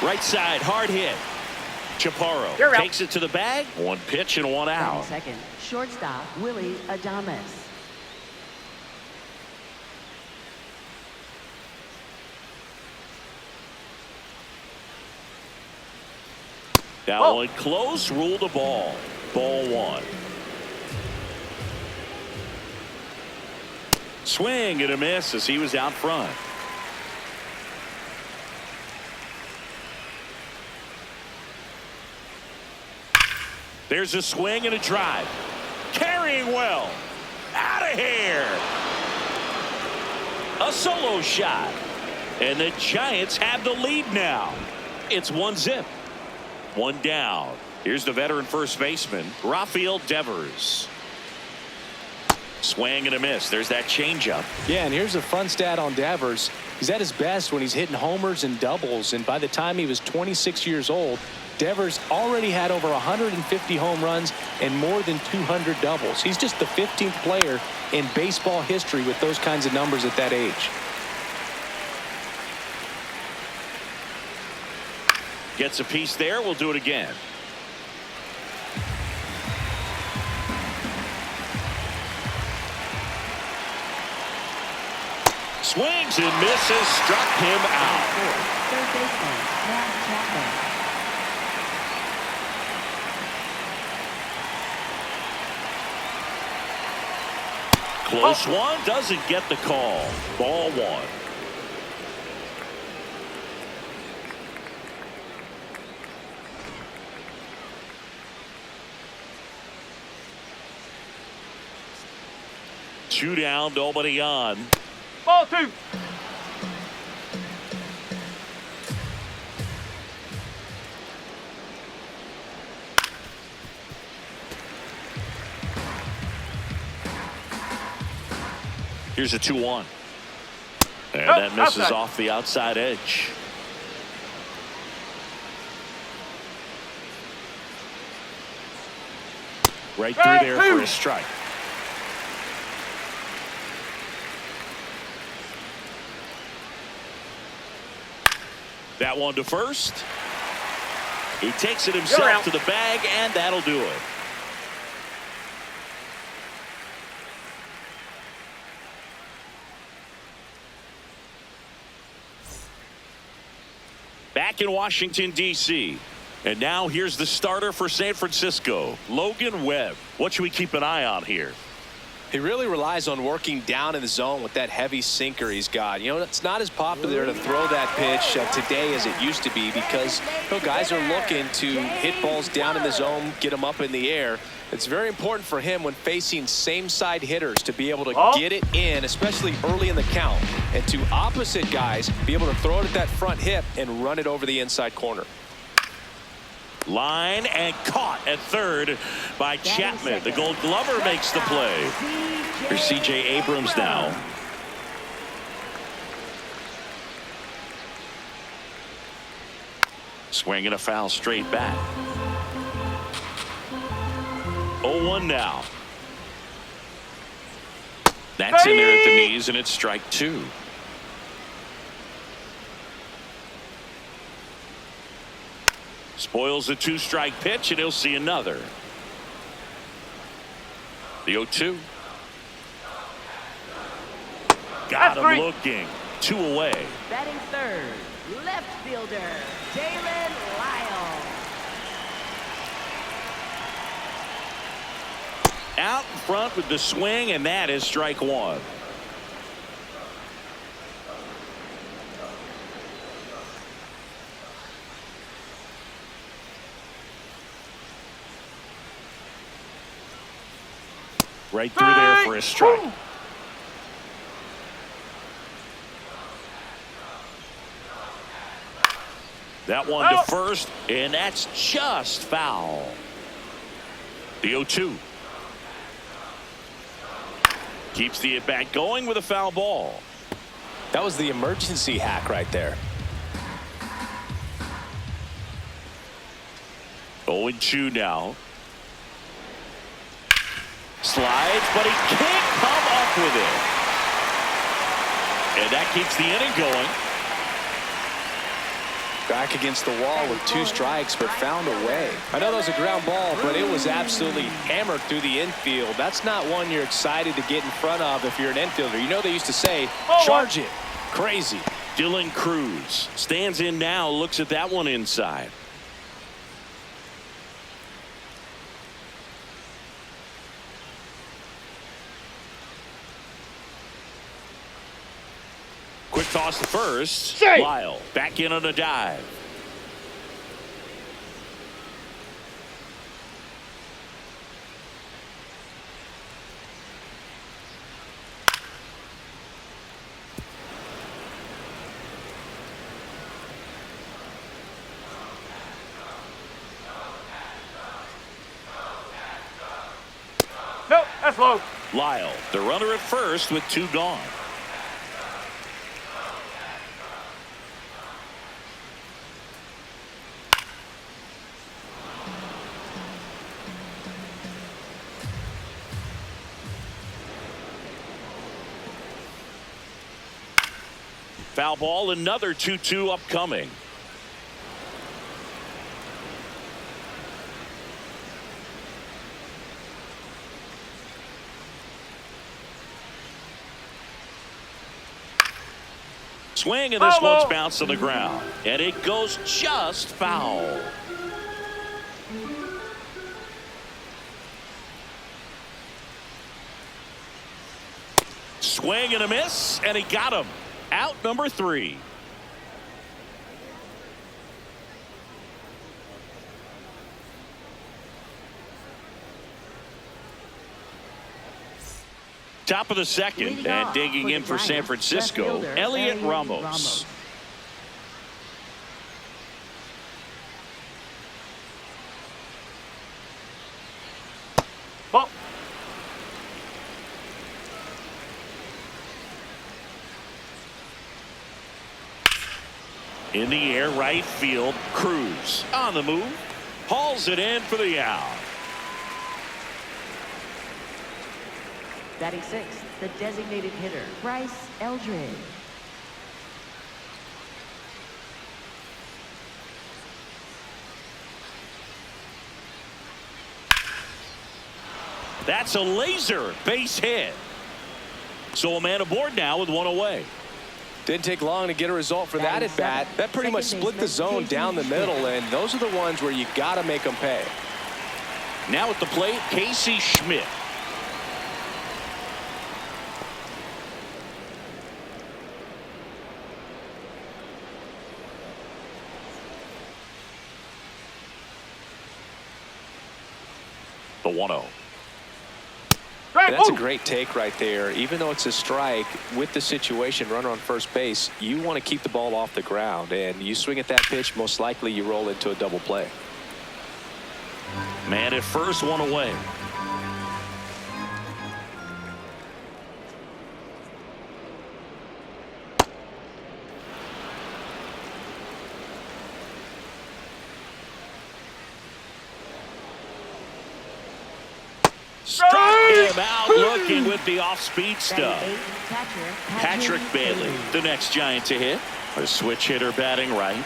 Right side, hard hit. Chaparro takes it to the bag. One pitch and one out. Second, shortstop Willie Adames. That one close, ruled a ball. Ball one. Swing and a miss as he was out front. There's a swing and a drive. Carrying well. Out of here. A solo shot. And the Giants have the lead now. It's 1-0. One down. Here's the veteran first baseman, Rafael Devers. Swing and a miss. There's that changeup. Yeah, and here's a fun stat on Devers. He's at his best when he's hitting homers and doubles, and by the time he was 26 years old, Devers already had over 150 home runs and more than 200 doubles. He's just the 15th player in baseball history with those kinds of numbers at that age. Gets a piece there. We'll do it again. Swings and misses. Struck him out. Third baseman, Matt Chapman. Close one. Doesn't get the call. Ball one. Two down, nobody on. Ball two. Here's a 2-1. And that misses outside. off the outside edge. Right through there for a strike. That one to first. He takes it himself to the bag, and that'll do it. Back in Washington, D.C. And now here's the starter for San Francisco, Logan Webb. What should we keep an eye on here? He really relies on working down in the zone with that heavy sinker he's got. You know, it's not as popular to throw that pitch today as it used to be because guys are looking to hit balls down in the zone, get them up in the air. It's very important for him when facing same side hitters to be able to get it in, especially early in the count, and to opposite guys be able to throw it at that front hip and run it over the inside corner. Line and caught at third by Chapman. The Gold Glover makes the play. Here's C.J. Abrams now. Swinging a foul straight back. 0-1 now. That's in there at the knees, and it's strike two. Spoils the two-strike pitch, and he'll see another. The 0-2. Got him looking. Two away. Batting third, left fielder, Dalen Lyle. Out in front with the swing, and that is strike one. Right through there for a strike. That one to first, and that's just foul. The 0-2. Keeps the at-bat going with a foul ball. That was the emergency hack right there. 0-2 now. Slides, but he can't come up with it. And that keeps the inning going. Back against the wall with 2 strikes, but found a way. I know that was a ground ball, but it was absolutely hammered through the infield. That's not one you're excited to get in front of if you're an infielder. You know they used to say, charge it. Crazy. Dylan Cruz stands in now, looks at that one inside. Quick toss to first. Lyle back in on a dive. Nope, that's low. Lyle, the runner at first with 2 gone. Foul ball, another 2-2 upcoming. Swing, and this one's bounced on the ground. And it goes just foul. Swing and a miss, and he got him. Out number 3. Top of the second, and digging in for San Francisco, Elliot Ramos. Ball. In the air, right field. Cruz on the move, hauls it in for the out. Batting 6th, the designated hitter, Bryce Eldridge. That's a laser base hit. So a man aboard now with 1 away. Didn't take long to get a result for that at bat. That pretty much split the zone down the middle, and those are the ones where you got to make them pay. Now at the plate, Casey Schmidt. The 1-0. And that's a great take right there. Even though it's a strike, with the situation, runner on first base, you want to keep the ball off the ground. And you swing at that pitch, most likely you roll into a double play. Man at first, 1 away. Struck him out, looking with the off-speed stuff. Patrick Bailey, the next Giant to hit. A switch hitter batting right.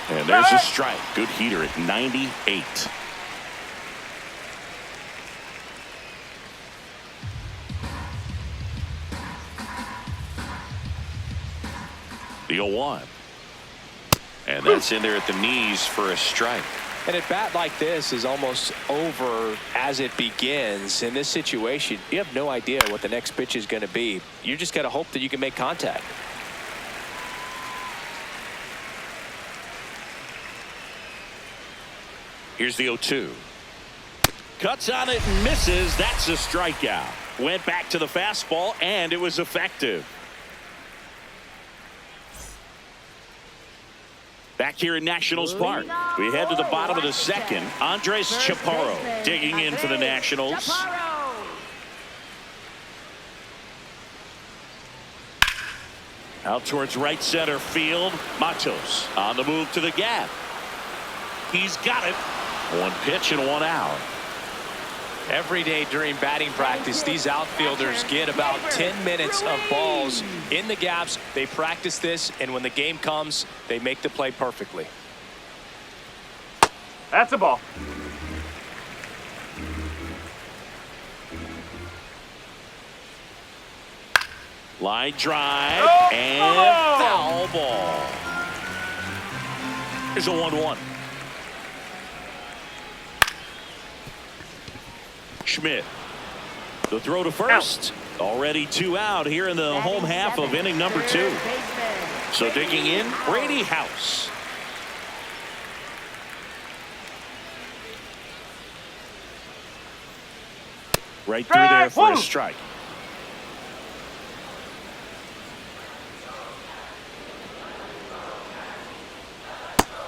And there's a strike. Good heater at 98. The 0-1. And that's in there at the knees for a strike. And a bat like this is almost over as it begins. In this situation, you have no idea what the next pitch is going to be. You just got to hope that you can make contact. Here's the 0-2. Cuts on it and misses. That's a strikeout. Went back to the fastball, and it was effective. Back here in Nationals Park, we head to the bottom of the second. Andres Chaparro digging in for the Nationals. Out towards right center field. Matos on the move to the gap. He's got it. 1 pitch and 1 out. Every day during batting practice, these outfielders get about 10 minutes of balls in the gaps. They practice this, and when the game comes, they make the play perfectly. That's a ball. Line drive Oh! and foul ball. Here's a 1-1. Schmidt. The throw to first. Already 2 out here in the home half of inning number 2. So digging in, Brady House. Right through there for a strike.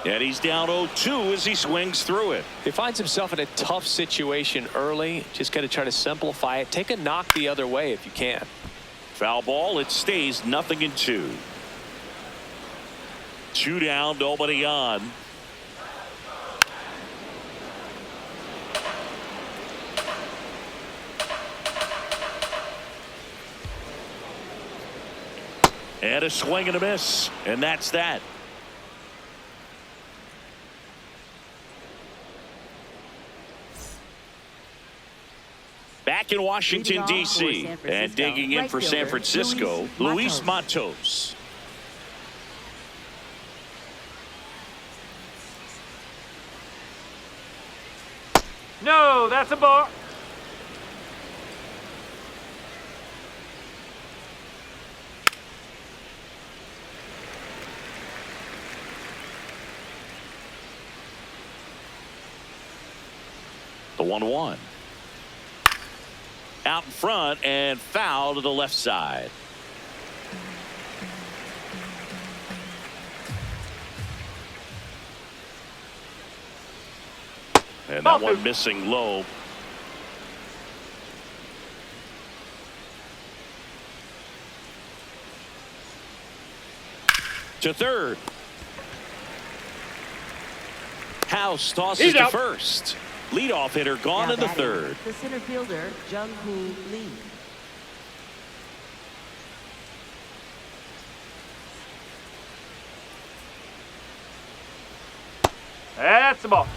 And he's down 0-2 as he swings through it. He finds himself in a tough situation early. Just got to try to simplify it. Take a knock the other way if you can. Foul ball. It stays 0-2. 2 down, nobody on. And a swing and a miss. And that's that. Back in Washington, D.C. and digging in for San Francisco, Luis Matos. No, that's a ball. The 1-1. Out in front and foul to the left side. And that one missing low. To third. House tosses to first. Leadoff hitter gone in the third. The center fielder, Jung-Hoo Lee. That's the ball.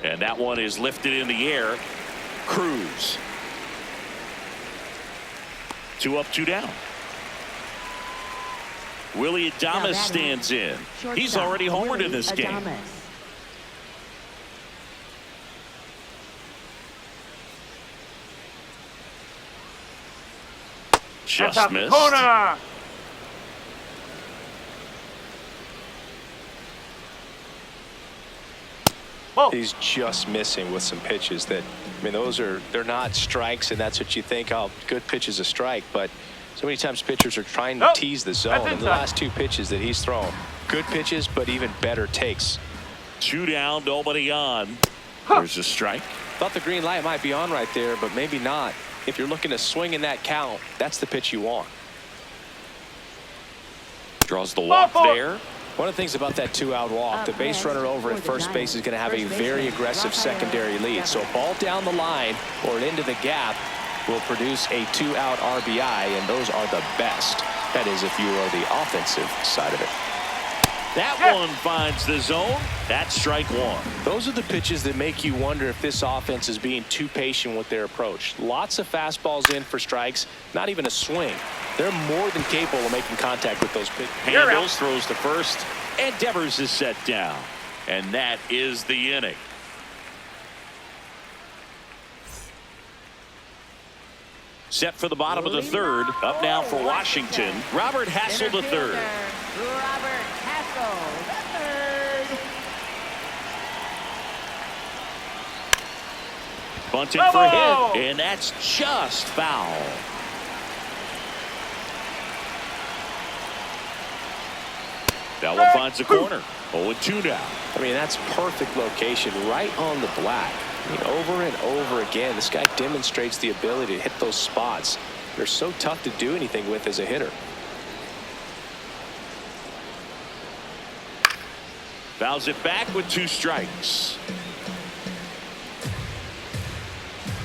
And that one is lifted in the air. Cruz. 2 up, 2 down. Willie Adames stands in. He's already homered in this game. Just missed. Corner. He's just missing with some pitches that, I mean, they're not strikes, and that's what you think, oh, good pitch is a strike, but so many times pitchers are trying to tease the zone. And the last 2 pitches that he's thrown, good pitches, but even better takes. 2 down, nobody on. There's a strike. Thought the green light might be on right there, but maybe not. If you're looking to swing in that count, that's the pitch you want. Draws the walk there. One of the things about that 2-out walk, the base runner over at first base is going to have a very aggressive secondary lead. So a ball down the line or into the gap will produce a 2-out RBI, and those are the best. That is, if you are the offensive side of it. That one finds the zone. That's strike 1. Those are the pitches that make you wonder if this offense is being too patient with their approach. Lots of fastballs in for strikes, not even a swing. They're more than capable of making contact with those pitches. Handles, throws to first, and Devers is set down. And that is the inning. Set for the bottom of the third. Up now for Washington, Robert Hassel the third. Robert Hassel the third. Bunted for a hit, and that's just foul. That one finds the corner. 0-2 now. I mean, that's perfect location, right on the black. I mean, over and over again, this guy demonstrates the ability to hit those spots. They're so tough to do anything with as a hitter. Fouls it back with 2 strikes.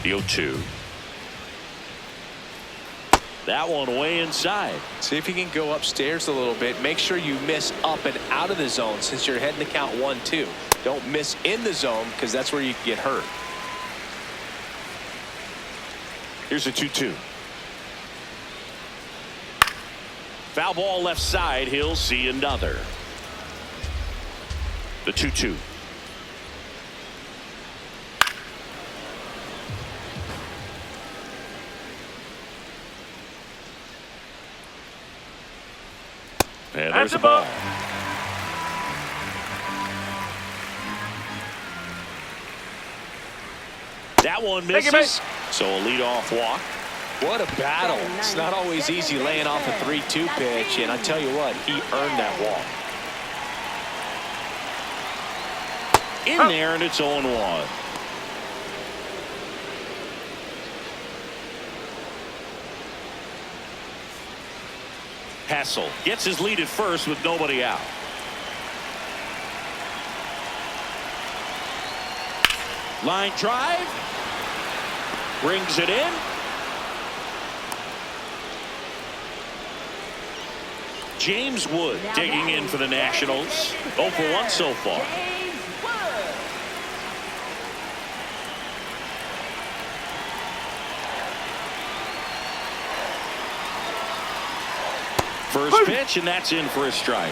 The 0-2. That one way inside. See if you can go upstairs a little bit. Make sure you miss up and out of the zone since you're heading to count 1-2. Don't miss in the zone because that's where you can get hurt. Here's a 2-2. Foul ball left side. He'll see another. The 2-2. And there's a ball. That one misses. So a leadoff walk. What a battle. It's not always easy laying off a 3-2 pitch, and I tell you what, he earned that walk. In there, and it's 0-1. Hassel gets his lead at first with nobody out. Line drive. Brings it in. James Wood digging in for the Nationals. 0 for 1 so far. First pitch, and that's in for a strike.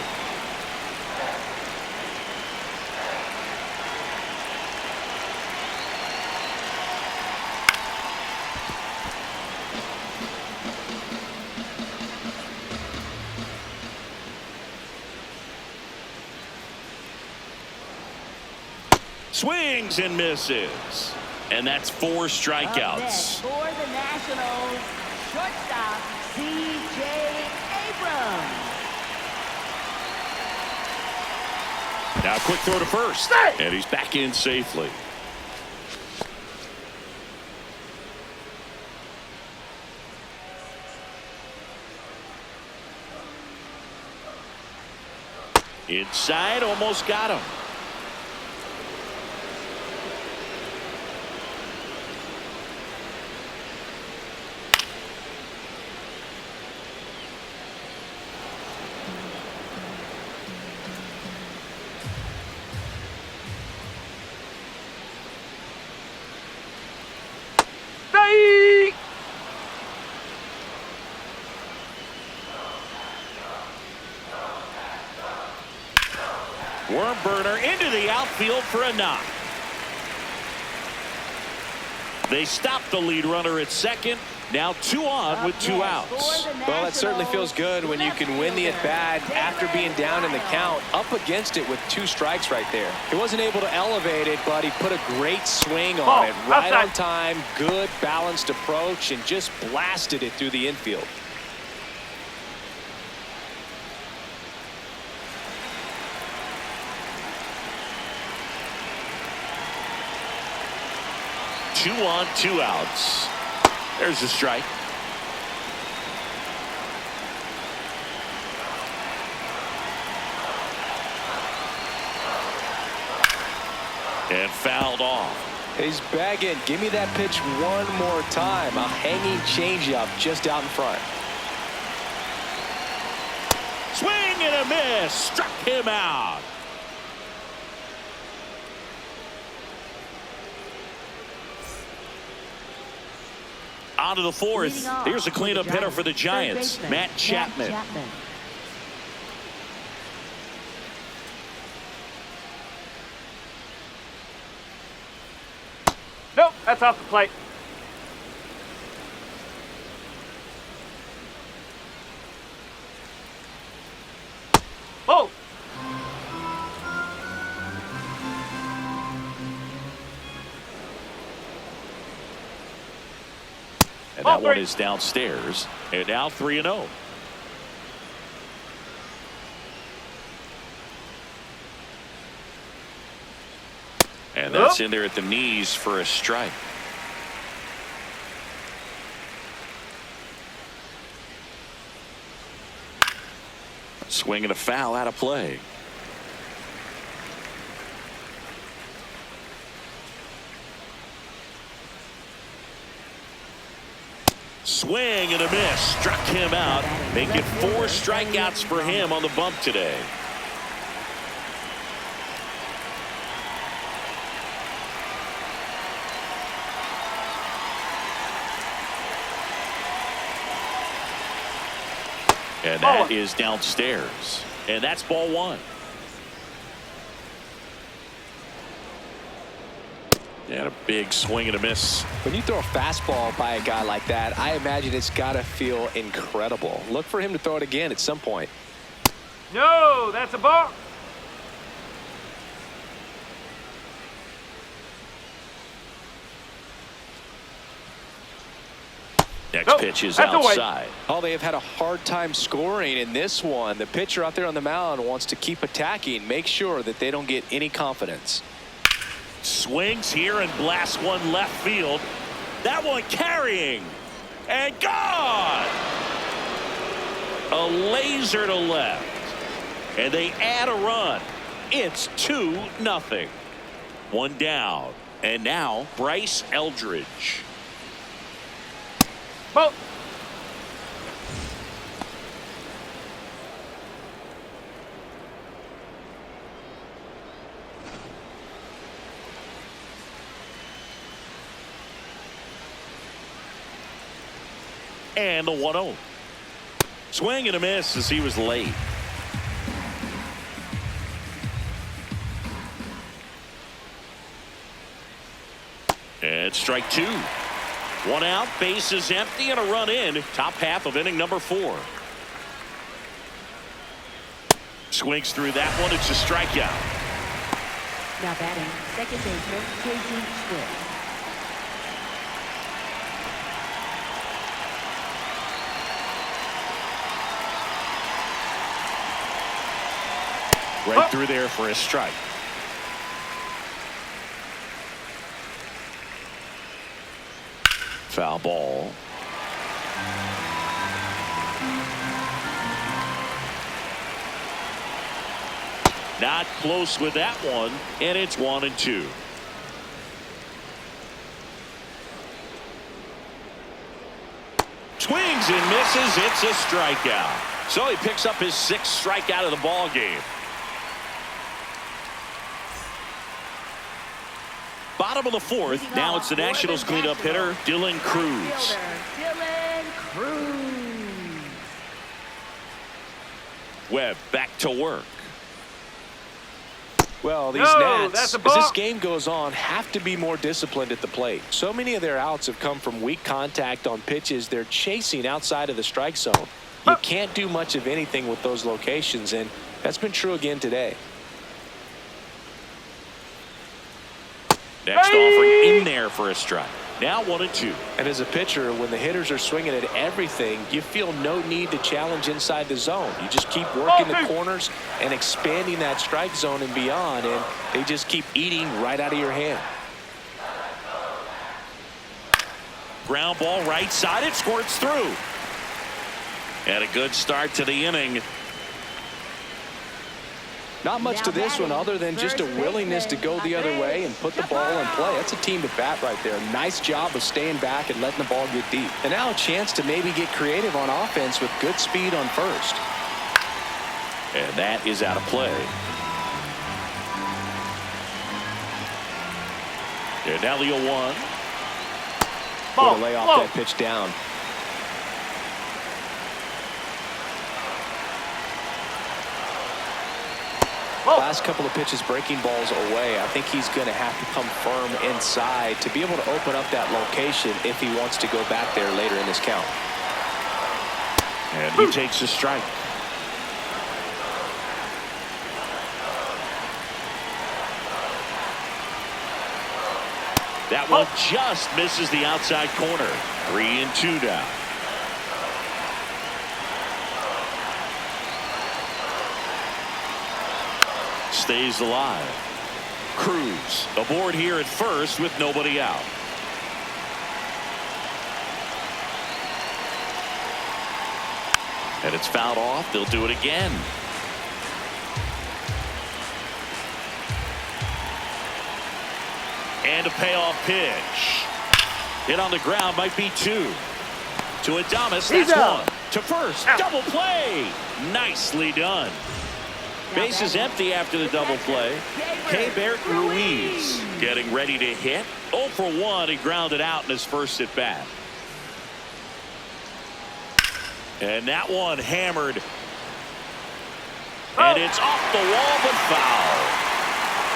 Swings and misses. And that's 4 strikeouts. For the Nationals, shortstop C.J. Abrams. Now quick throw to first. And he's back in safely. Inside, almost got him. Worm burner into the outfield for a knock. They stopped the lead runner at second. Now 2 on with 2 outs. Well, that certainly feels good when you can win the at-bat after being down in the count, up against it with 2 strikes right there. He wasn't able to elevate it, but he put a great swing on it. Right on time, good balanced approach, and just blasted it through the infield. Two on, 2 outs. There's a strike. And fouled off. He's bagging. Give me that pitch one more time. A hanging changeup just out in front. Swing and a miss. Struck him out. On to the 4th. Here's a cleanup hitter for the Giants, Matt Chapman. Nope, that's off the plate. Oh! And that one is downstairs. And now 3-0. And that's in there at the knees for a strike. Swing and a foul out of play. Swing and a miss. Struck him out. Making 4 strikeouts for him on the bump today. And that is downstairs. And that's ball 1. And a big swing and a miss. When you throw a fastball by a guy like that, I imagine it's got to feel incredible. Look for him to throw it again at some point. No, that's a ball. Next pitch is outside. Oh, they have had a hard time scoring in this one. The pitcher out there on the mound wants to keep attacking. Make sure that they don't get any confidence. Swings here and blasts one left field. That one carrying. And gone. A laser to left. And they add a run. It's 2-0. One down. And now Bryce Eldridge. Ball. And the 1-0. Swing and a miss as he was late. And strike 2. 1 out, bases empty, and a run in. Top half of inning number 4. Swings through that one. It's a strikeout. Now batting, second baseman, Casey Swift. Right through there for a strike. Foul ball. Not close with that one, and it's 1-2. Swings and misses. It's a strikeout. So he picks up his 6th strikeout of the ball game. Bottom of the 4th. Now it's the Nationals cleanup hitter, Dylan Cruz. Dylan Cruz. Webb back to work. Well, these Nats, as this game goes on, have to be more disciplined at the plate. So many of their outs have come from weak contact on pitches they're chasing outside of the strike zone. You can't do much of anything with those locations, and that's been true again today. Next offering in there for a strike. Now 1-2. And as a pitcher, when the hitters are swinging at everything, you feel no need to challenge inside the zone. You just keep working the corners and expanding that strike zone and beyond, and they just keep eating right out of your hand. Ground ball right side. It squirts through. And a good start to the inning. Not much to this one other than just a willingness to go the other way and put the ball in play. That's a team at bat right there. Nice job of staying back and letting the ball get deep. And now a chance to maybe get creative on offense with good speed on first. And that is out of play. And now the 0-1. Going to lay off that pitch down. Last couple of pitches breaking balls away. I think he's going to have to come firm inside to be able to open up that location if he wants to go back there later in this count. And he takes a strike. That one just misses the outside corner. 3-2 now. Stays alive. Cruz aboard here at first with nobody out. And it's fouled off. They'll do it again. And a payoff pitch. Hit on the ground, might be 2. To Adames, He's that's out. one. To first, Out. double play. Nicely done. Base is empty after the double play. Keibert Ruiz getting ready to hit. 0 for 1. He grounded out in his first at bat. And that one hammered. And it's off the wall, but foul.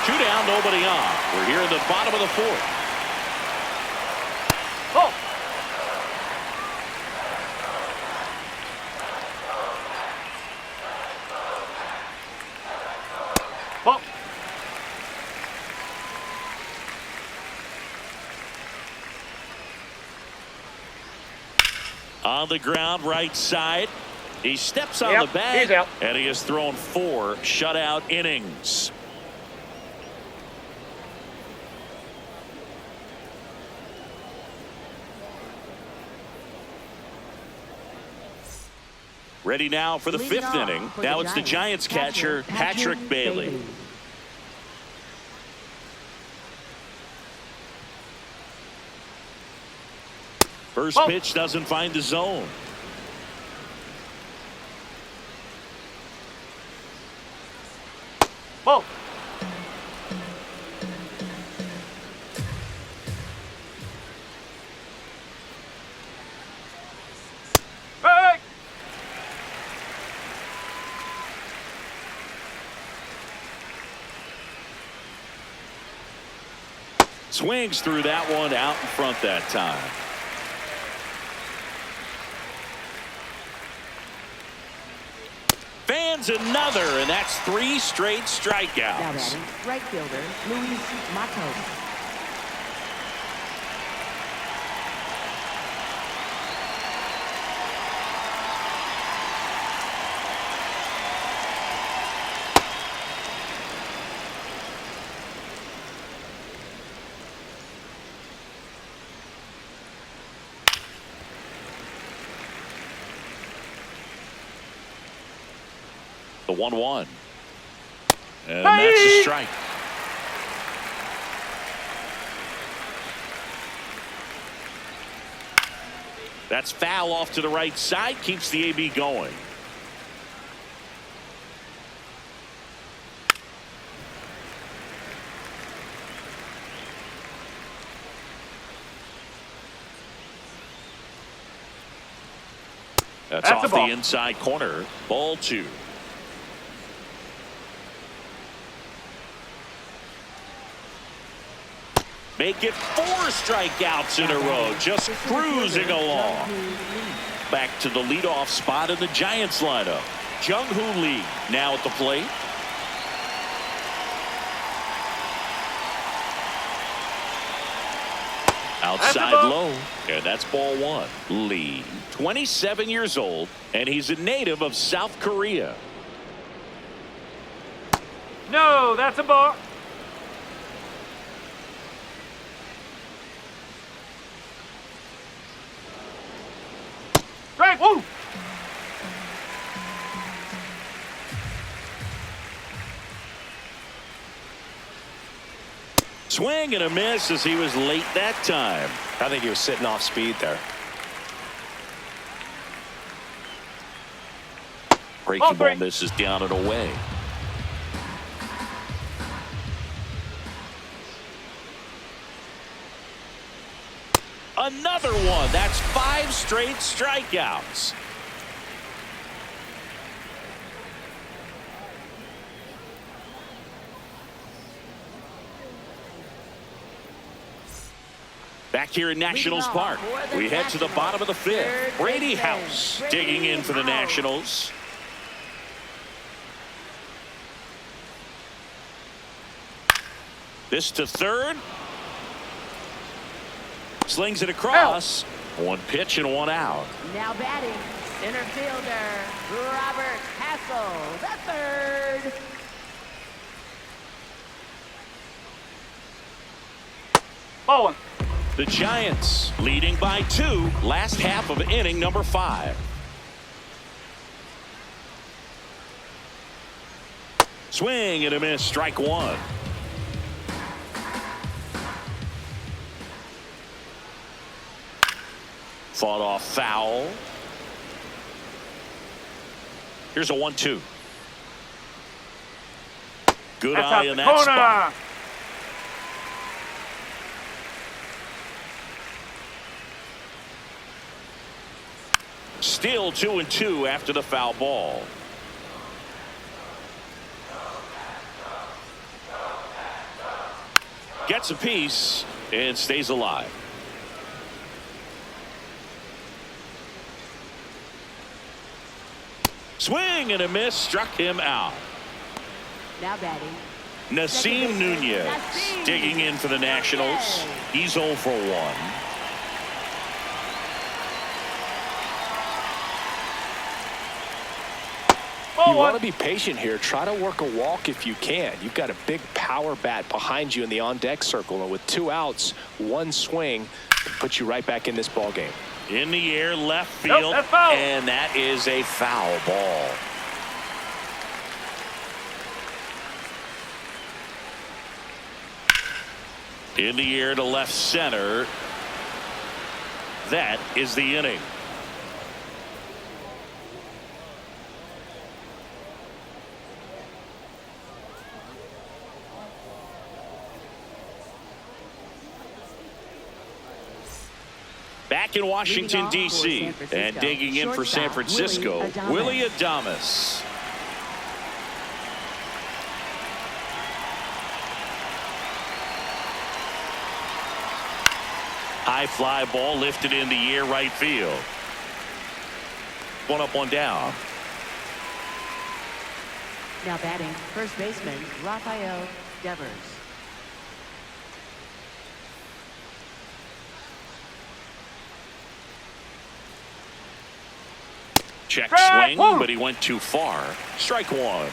2 down, nobody on. We're here in the bottom of the 4th. Oh. Oh. On the ground, right side. He steps on Yep, the bag, he's out. and he has thrown 4 shutout innings. Ready now for the Leading 5th off inning. for Now the it's the Giants Giants, catcher, Patrick Bailey. First Oh. pitch doesn't find the zone. Ball. Hey. Swings through that one out in front that time. Fans another, and that's 3 straight Now strikeouts. batting, right fielder, Luis Matos. The 1-1. And that's a strike. That's foul off to the right side. Keeps the AB going. That's That's a off the ball. inside corner. Ball 2. Make it 4 strikeouts in a row. Just cruising along. Back to the leadoff spot in the Giants lineup. Jung-Hoo Lee now at the plate. Outside low. And that's ball 1. Lee, 27 years old, and he's a native of South Korea. No, that's a ball. Strike. Woo. Swing and a miss as he was late that time. I think he was sitting off speed there. Breaking ball 3. misses down and away. Another one. That's 5 straight strikeouts. Back here in Nationals Park, we head to the bottom of the 5th. Brady House digging in for the Nationals. This to third. Slings it across. 1 pitch and 1 out. Now batting, center fielder, Robert Hassel, the 3rd. Ball 1. The Giants leading by 2, last half of inning number 5. Swing and a miss, strike 1. Fought off foul. Here's a 1-2. Good That's eye out in the that corner. spot. Still 2-2 after the foul ball. Gets a piece and stays alive. Swing and a miss, struck him out. Now batting. Nasim Nunez digging in for the Nationals. He's 0 for 1. You want to be patient here. Try to work a walk if you can. You've got a big power bat behind you in the on-deck circle, and with 2 outs, 1 swing puts you right back in this ball game. In the air, left field, that's foul. And that is a foul ball. In the air to left center. That is the inning. Back in Washington, D.C. and digging in for San Francisco, Willie Adames. High fly ball lifted in the air, right field. 1 up, 1 down. Now batting, first baseman Rafael Devers. Check Strike swing, one. but he went too far. Strike 1.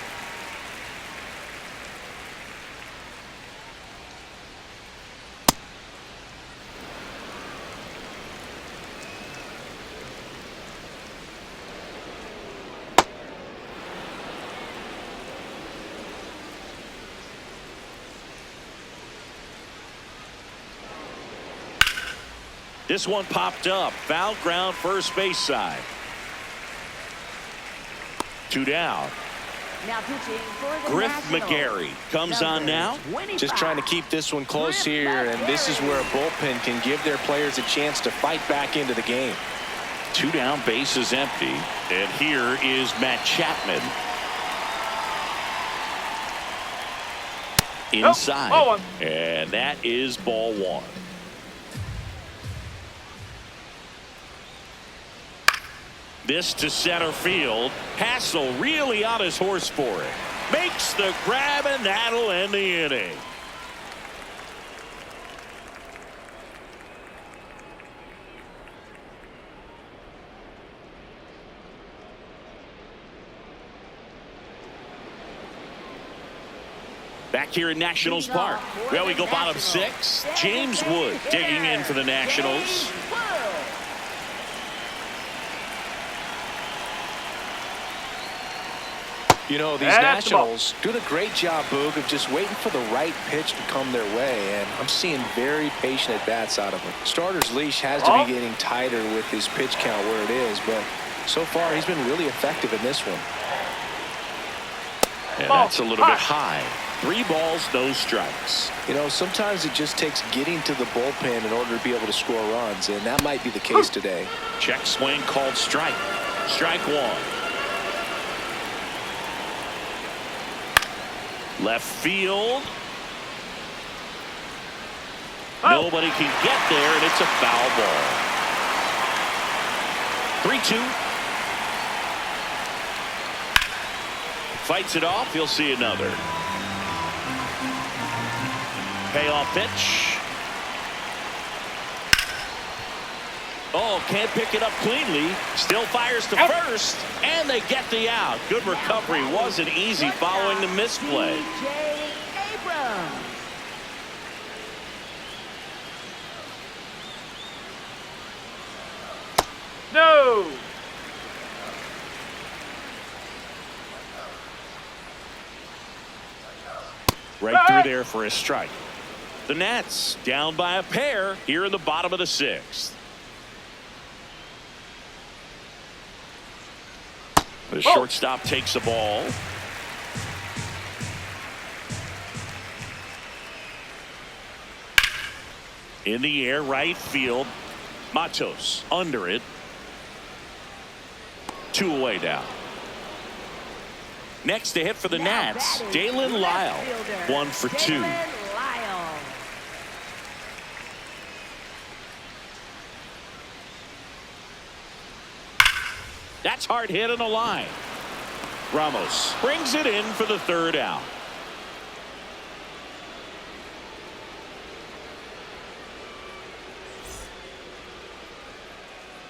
This one popped up. Foul ground, first base side. 2 down. Now pitching for the Griff Nationals. McGarry comes on now. 25. Just trying to keep this one close here, and this is where a bullpen can give their players a chance to fight back into the game. 2 down, base is empty. And here is Matt Chapman. Inside. ball one. And that is ball 1. This to center field. Hassel really on his horse for it. Makes the grab, and that'll end the inning. Back here in Nationals Park. Well, we go bottom 6. James Wood digging in for the Nationals. You know, these That's the ball. Nationals doing a great job, Boog, of just waiting for the right pitch to come their way, and I'm seeing very patient at-bats out of them. Starter's leash has to be getting tighter with his pitch count where it is, but so far he's been really effective in this one. And that's a little bit high. 3 balls, no strikes. You know, sometimes it just takes getting to the bullpen in order to be able to score runs, and that might be the case today. Check swing called strike. Strike 1. Left field. Nobody can get there, and it's a foul ball. 3-2. Fights it off. He'll see another. Payoff pitch. Oh, can't pick it up cleanly. Still fires to first, and they get the out. Good recovery. Wasn't easy following the misplay. J. Abrams. No. Right through there for a strike. The Nats down by a pair here in the bottom of the 6th. The shortstop takes the ball. In the air, right field. Matos under it. 2 away now. Next to hit for the Nats, Dalen Lyle. 1 for 2. That's hard hit on the line. Ramos brings it in for the 3rd out.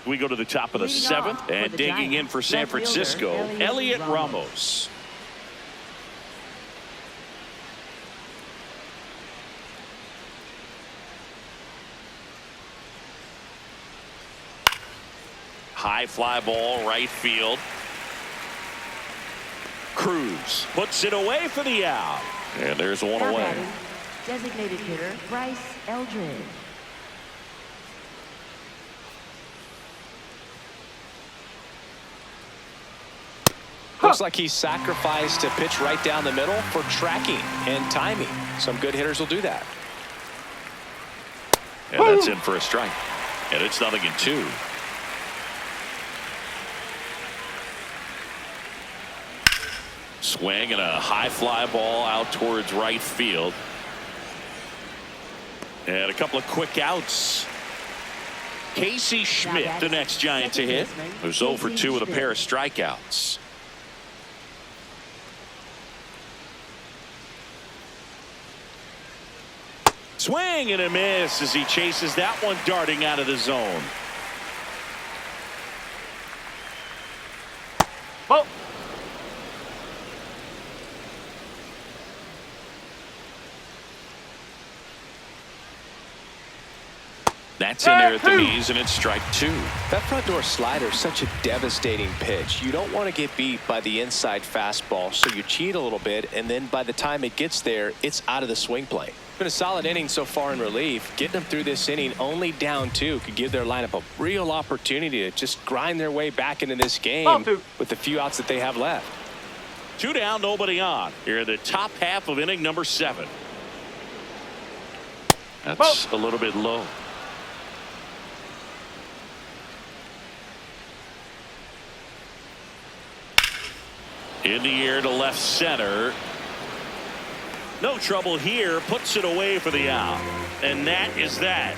We go to the top of the 7th, and digging in for San Francisco, Elliot Ramos. High fly ball, right field. Cruz puts it away for the out. And there's one away. Designated hitter, Bryce Eldridge. Looks like he sacrificed a pitch right down the middle for tracking and timing. Some good hitters will do that. And that's in for a strike. And it's 0-2. Swing and a high fly ball out towards right field. And a couple of quick outs. Casey Schmidt, the next Giant to hit, who's 0 for 2 with a pair of strikeouts. Swing and a miss as he chases that one darting out of the zone. Ball. That's in there at the knees, and it's strike 2. That front door slider is such a devastating pitch. You don't want to get beat by the inside fastball, so you cheat a little bit, and then by the time it gets there, it's out of the swing plane. Been a solid inning so far in relief. Getting them through this inning only down 2 could give their lineup a real opportunity to just grind their way back into this game with the few outs that they have left. 2 down, nobody on. Here in the top half of inning number 7. That's a little bit low. In the air to left center. No trouble here. Puts it away for the out. And that is that.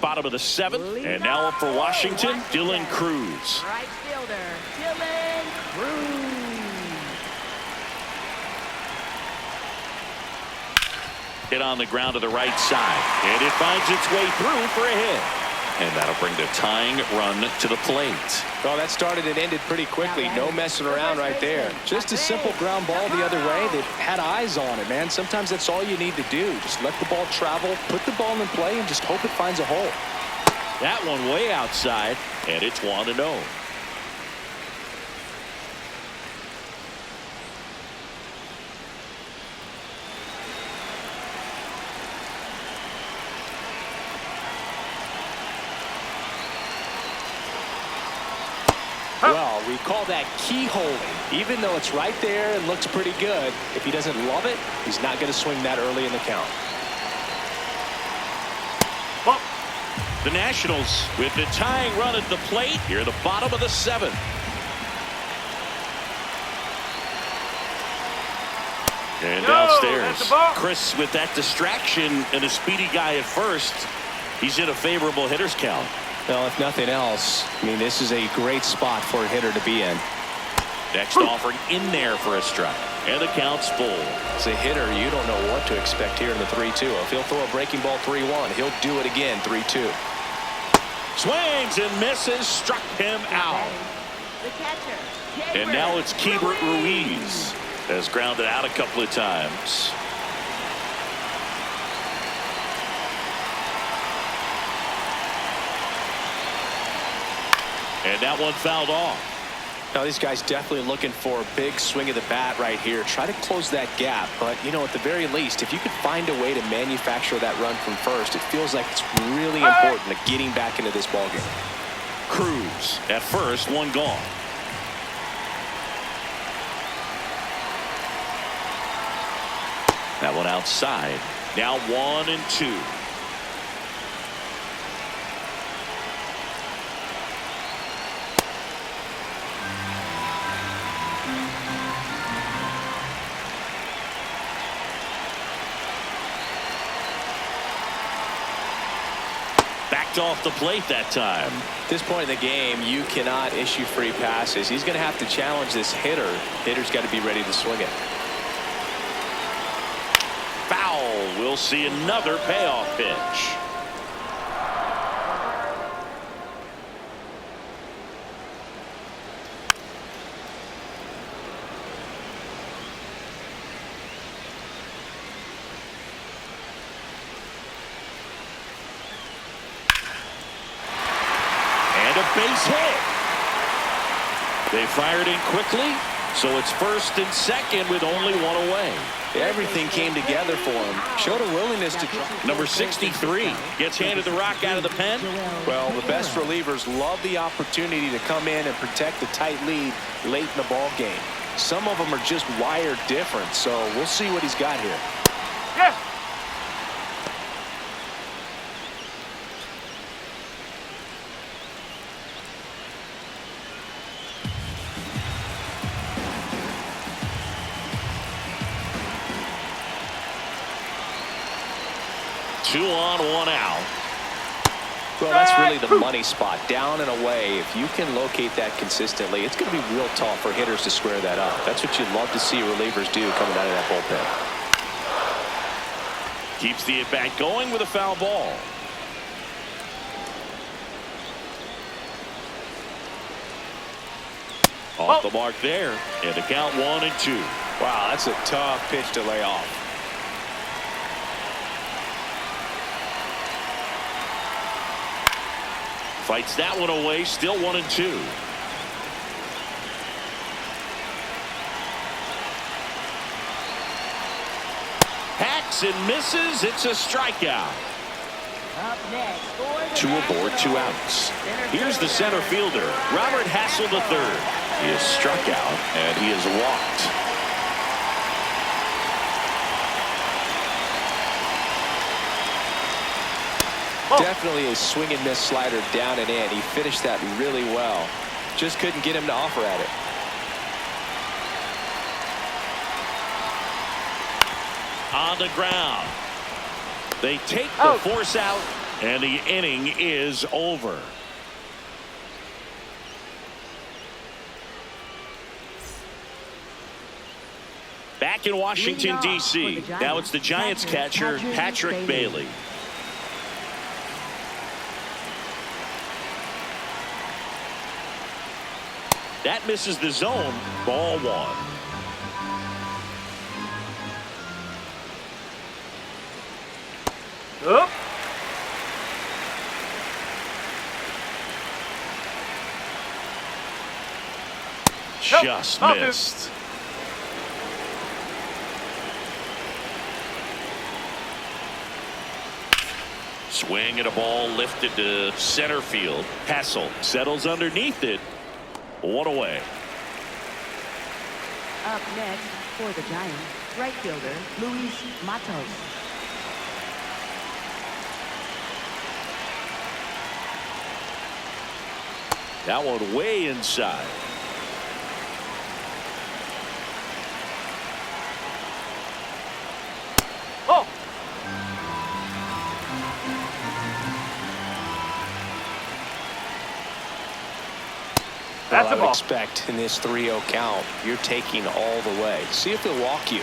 Bottom of the 7th. And now up for Washington, Dylan Cruz. Right fielder, Dylan Cruz. Hit on the ground to the right side, and it finds its way through for a hit. And that'll bring the tying run to the plate. Well, that started and ended pretty quickly. No messing around right there. Just a simple ground ball the other way. They had eyes on it, man. Sometimes that's all you need to do. Just let the ball travel, put the ball in play, and just hope it finds a hole. That one way outside, and it's 1-0. Well, we call that keyholing. Even though it's right there and looks pretty good, if he doesn't love it, he's not going to swing that early in the count. The Nationals with the tying run at the plate here at the bottom of the 7th. And downstairs, Chris with that distraction and a speedy guy at first. He's in a favorable hitter's count. Well, if nothing else, I mean, this is a great spot for a hitter to be in. Next offering in there for a strike. And the count's full. As a hitter, you don't know what to expect here in the 3-2. If he'll throw a breaking ball 3-1, he'll do it again 3-2. Swings and misses, struck him out. The catcher. And now it's Keibert Ruiz. Has grounded out a couple of times. And that one fouled off. Now these guys definitely looking for a big swing of the bat right here. Try to close that gap. But, you know, at the very least, if you could find a way to manufacture that run from first, it feels like it's really important to getting back into this ballgame. Cruz at first, one gone. That one outside. Now 1-2. Backed off the plate that time. At this point in the game, you cannot issue free passes. He's going to have to challenge this hitter. Hitter's got to be ready to swing it. Foul. We'll see another payoff pitch. And a base hit. They fired in quickly, so it's first and second with only one away. Everything came together for him. Showed a willingness to try. Number 63 gets handed the rock out of the pen. Well, the best relievers love the opportunity to come in and protect the tight lead late in the ball game. Some of them are just wired different, so we'll see what he's got here. Yes. 2 on, 1 out. Well, that's really the money spot, down and away. If you can locate that consistently, it's going to be real tough for hitters to square that up. That's what you'd love to see relievers do coming out of that bullpen. Keeps the at-bat going with a foul ball. Off the mark there, and the count 1-2. Wow, that's a tough pitch to lay off. Fights that one away, still 1-2. Hacks and misses. It's a strikeout. Up next for the 2 aboard, 2 outs. Here's the center fielder, Robert Hassel III. He is struck out and he is walked. Definitely a swing and miss slider down and in. He finished that really well. Just couldn't get him to offer at it. On the ground. They take the force out, and the inning is over. Back in Washington, D.C. Now it's the Giants catcher, Patrick Bailey. That misses the zone. Ball 1. Up. Just missed. Swing and a ball lifted to center field. Hassel settles underneath it. 1 away. Up next for the Giants, right fielder Luis Matos. That one way inside. Oh. That's I a would ball. expect in this 3-0 count, you're taking all the way. See if he'll walk you.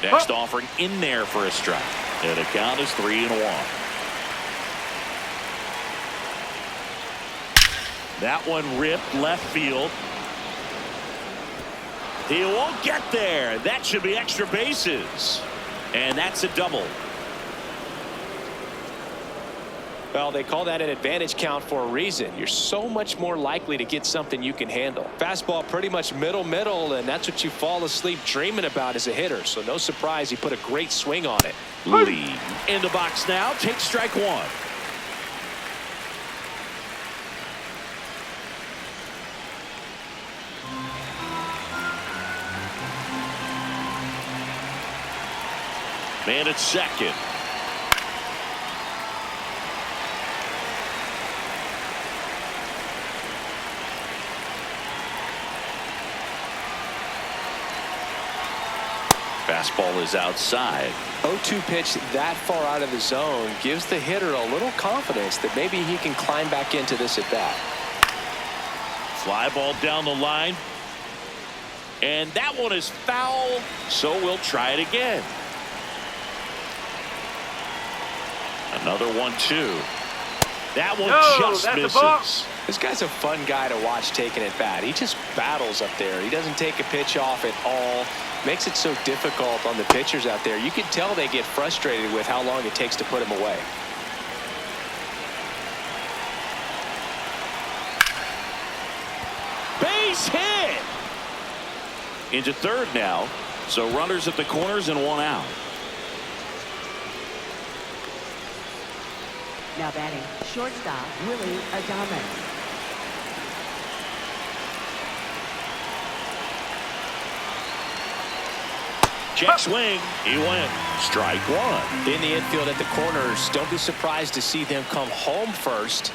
Next offering in there for a strike. And the count is 3-1. That one ripped left field. He won't get there. That should be extra bases. And that's a double. Well, they call that an advantage count for a reason. You're so much more likely to get something you can handle. Fastball pretty much middle, and that's what you fall asleep dreaming about as a hitter. So no surprise he put a great swing on it. Lee in the box now. Takes strike one. Man at second. Fastball is outside. 0-2 pitch that far out of the zone gives the hitter a little confidence that maybe he can climb back into this at bat. Fly ball down the line. And that one is foul, so we'll try it again. Another 1-2. That one just misses. This guy's a fun guy to watch taking at bat. He just battles up there. He doesn't take a pitch off at all. Makes it so difficult on the pitchers out there. You can tell they get frustrated with how long it takes to put him away. Base hit! Into third now. So runners at the corners and one out. Now batting, shortstop, Willie Adames. Check swing. He went. Strike one. In the infield at the corners, don't be surprised to see them come home first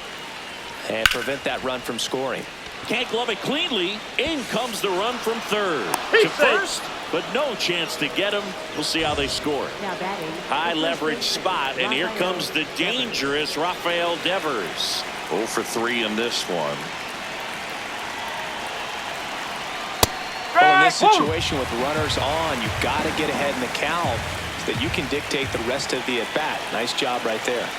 and prevent that run from scoring. Can't glove it cleanly. In comes the run from third. He's To first, but no chance to get him. We'll see how they score. Now batting, High leverage spot, and here comes the dangerous Rafael Devers. 0 for 3 in this one. Well, in this situation with runners on, you've got to get ahead in the count so that you can dictate the rest of the at-bat. Nice job right there.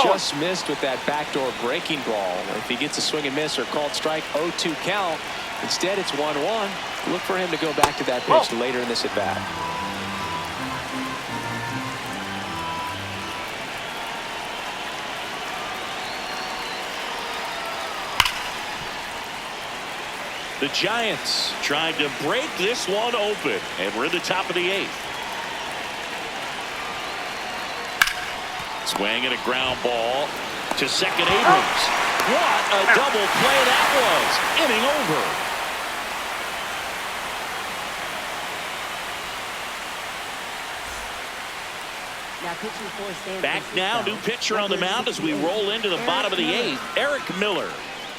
Just missed with that backdoor breaking ball. If he gets a swing and miss or called strike, 0-2 count. Instead, it's 1-1. Look for him to go back to that pitch later in this at-bat. The Giants trying to break this one open, and we're in the top of the 8th. Swing and a ground ball to second Abrams. What a double play that was. Inning over. now pitching for San Back now, new pitcher on the mound as we roll into the bottom of the 8th. Eric Miller.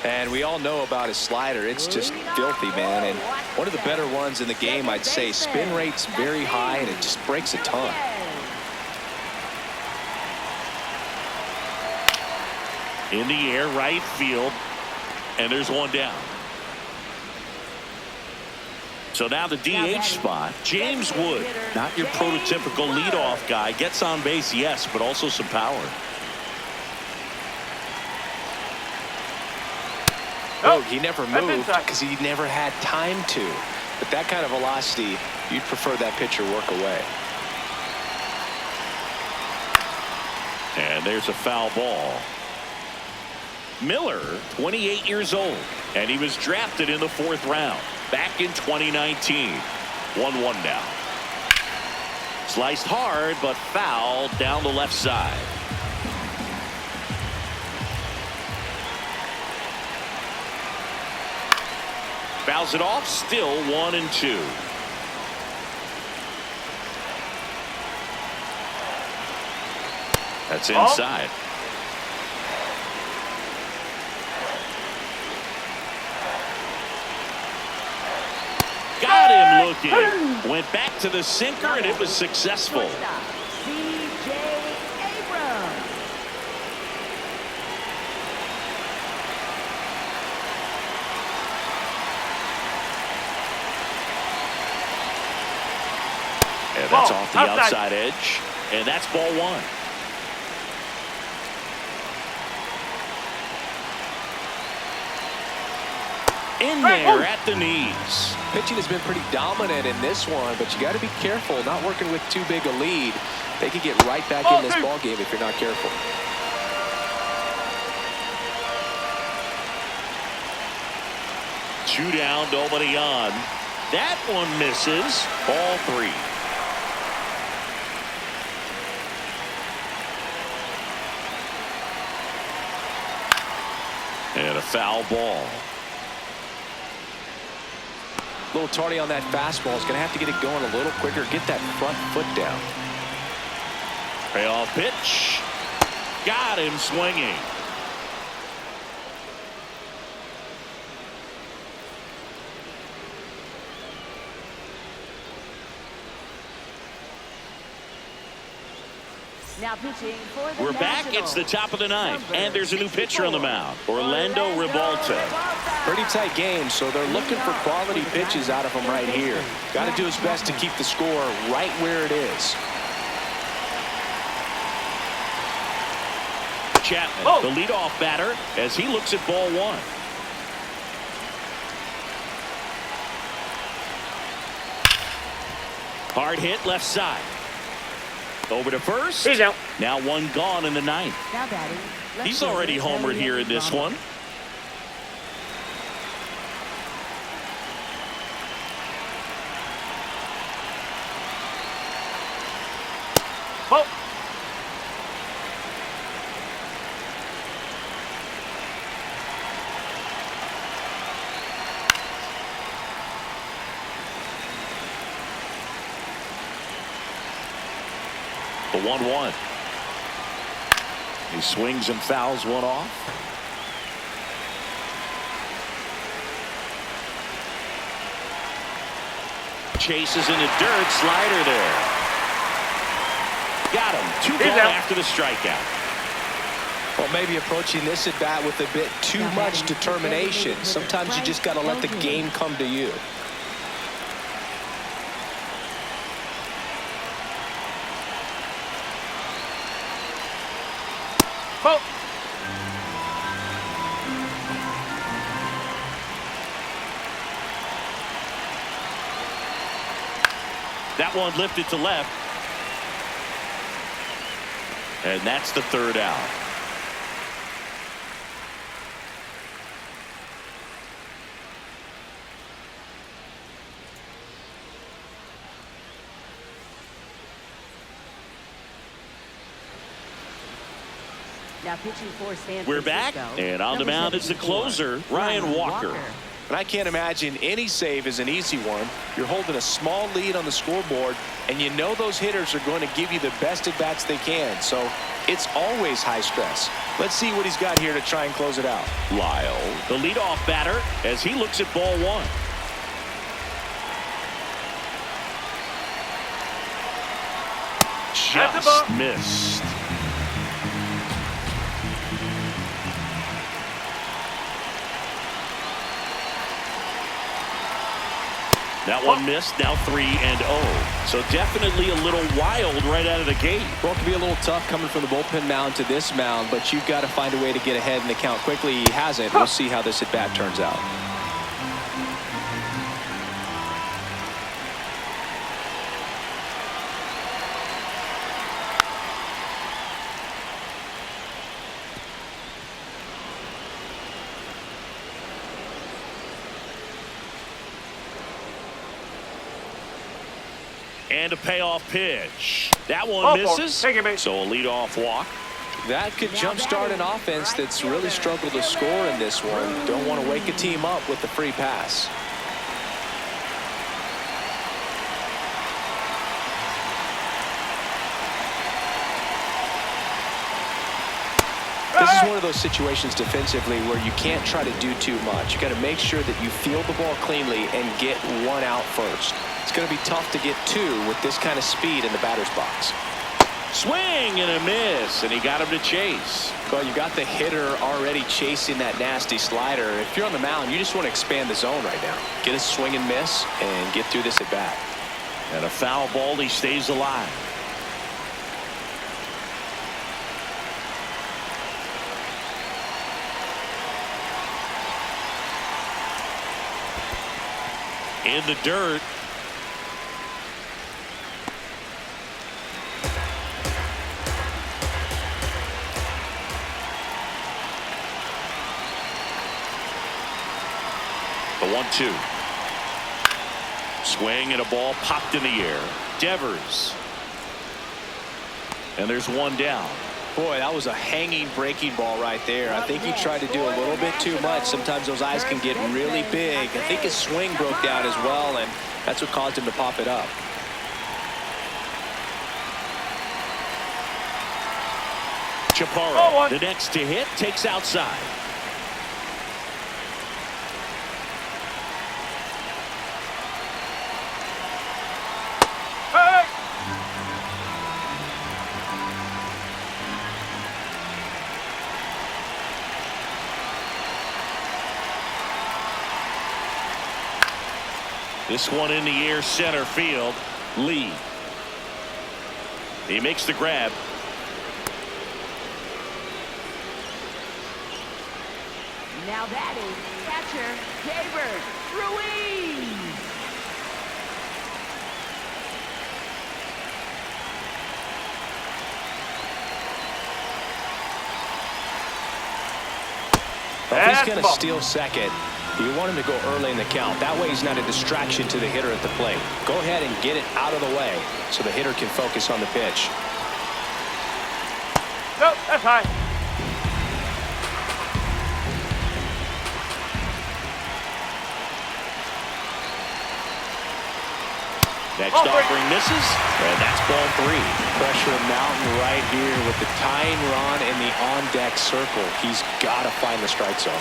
And we all know about his slider. It's just filthy, man. And one of the better ones in the game, I'd say. Spin rate's very high, and it just breaks a ton. In the air, right field. And there's one down. So now the DH spot, James Wood, not your prototypical leadoff guy. Gets on base, yes, but also some power. Oh, he never moved because he never had time to. But that kind of velocity, you'd prefer that pitcher work away. And there's a foul ball. Miller, 28 years old, and he was drafted in the 4th round back in 2019. 1-1 now. Sliced hard, but foul down the left side. Fouls it off, still 1-2. That's inside. Got him looking. Went back to the sinker, and it was successful. C.J. Abrams. And that's off the outside edge. And that's ball 1. in there at the knees. Pitching has been pretty dominant in this one, but you got to be careful not working with too big a lead. They could get right back in this ball game if you're not careful. Two down, nobody on. That one misses. Ball 3. And a foul ball. A little tardy on that fastball. Is going to have to get it going a little quicker. Get that front foot down. Payoff pitch. Got him swinging. Now pitching for the We're back. It's the top of the ninth, and there's a new pitcher on the mound, Orlando Ribalta. Pretty tight game, so they're looking for quality pitches out of him right here. Got to do his best to keep the score right where it is. Chapman, the leadoff batter, as he looks at ball 1. Hard hit left side. Over to first. He's out. Now one gone in the ninth. Now batting. He's already homered here in this one. Ball. The 1-1. He swings and fouls one off. Chases in the dirt. Slider there. Got him. 2 gone after the strikeout. Well, maybe approaching this at bat with a bit too much determination. Sometimes you just got to let the game come to you. Ball. That one lifted to left. And that's the 3rd out. Now pitching for San We're back, Francisco, and on the number mound is the 74, closer, Ryan Walker. And I can't imagine any save is an easy one. You're holding a small lead on the scoreboard, and you know those hitters are going to give you the best at-bats they can. So it's always high stress. Let's see what he's got here to try and close it out. Lyle, the leadoff batter, as he looks at ball 1. Just missed. That one missed, now 3-0. So definitely a little wild right out of the gate. Well, it can be a little tough coming from the bullpen mound to this mound, but you've got to find a way to get ahead in the count quickly. He hasn't. We'll see how this at-bat turns out. And a payoff pitch. That one misses. Take it, mate. So a leadoff walk. That could jumpstart an offense that's really struggled to score in this one. Don't want to wake a team up with the free pass. This is one of those situations defensively where you can't try to do too much. You got to make sure that you field the ball cleanly and get one out first. It's going to be tough to get 2 with this kind of speed in the batter's box. Swing and a miss, and he got him to chase. Well, you got the hitter already chasing that nasty slider. If you're on the mound, you just want to expand the zone right now. Get a swing and miss and get through this at bat. And a foul ball, he stays alive. in the dirt. The 1-2. Swing and a ball popped in the air. Devers. And there's one down. Boy, that was a hanging breaking ball right there. I think he tried to do a little bit too much. Sometimes those eyes can get really big. I think his swing broke down as well, and that's what caused him to pop it up. Chaparro, the next to hit, takes outside. This one in the air, center field. Lee. He makes the grab. Now that is catcher David Ruiz. Well, if he's going to steal second, you want him to go early in the count. That way he's not a distraction to the hitter at the plate. Go ahead and get it out of the way so the hitter can focus on the pitch. Nope, that's high. Next offering misses, and that's ball 3. Pressure mountain right here with the tying run in the on-deck circle. He's got to find the strike zone.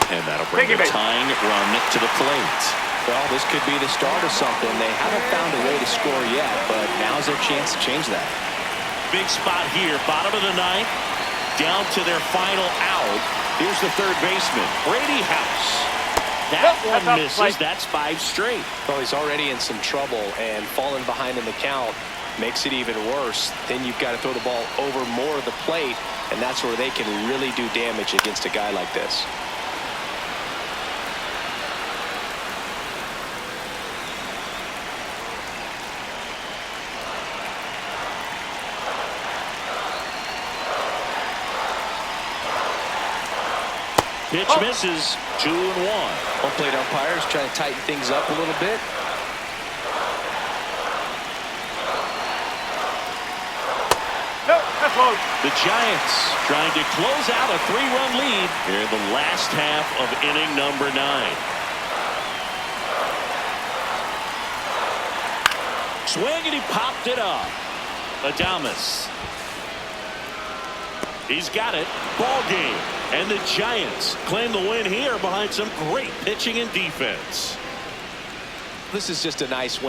And that'll bring the tying run to the plate. Well, this could be the start of something. They haven't found a way to score yet, but now's their chance to change that. Big spot here, bottom of the 9th, down to their final out. Here's the third baseman, Brady House. That one misses. That's 5 straight. Well, he's already in some trouble, and falling behind in the count makes it even worse. Then you've got to throw the ball over more of the plate, and that's where they can really do damage against a guy like this. Pitch misses. 2-1. Home plate umpires trying to tighten things up a little bit. Nope, that's low. The Giants trying to close out a 3-run lead here in the last half of inning number 9. Swing and he popped it up. Adames. He's got it. Ball game. And the Giants claim the win here behind some great pitching and defense. This is just a nice win.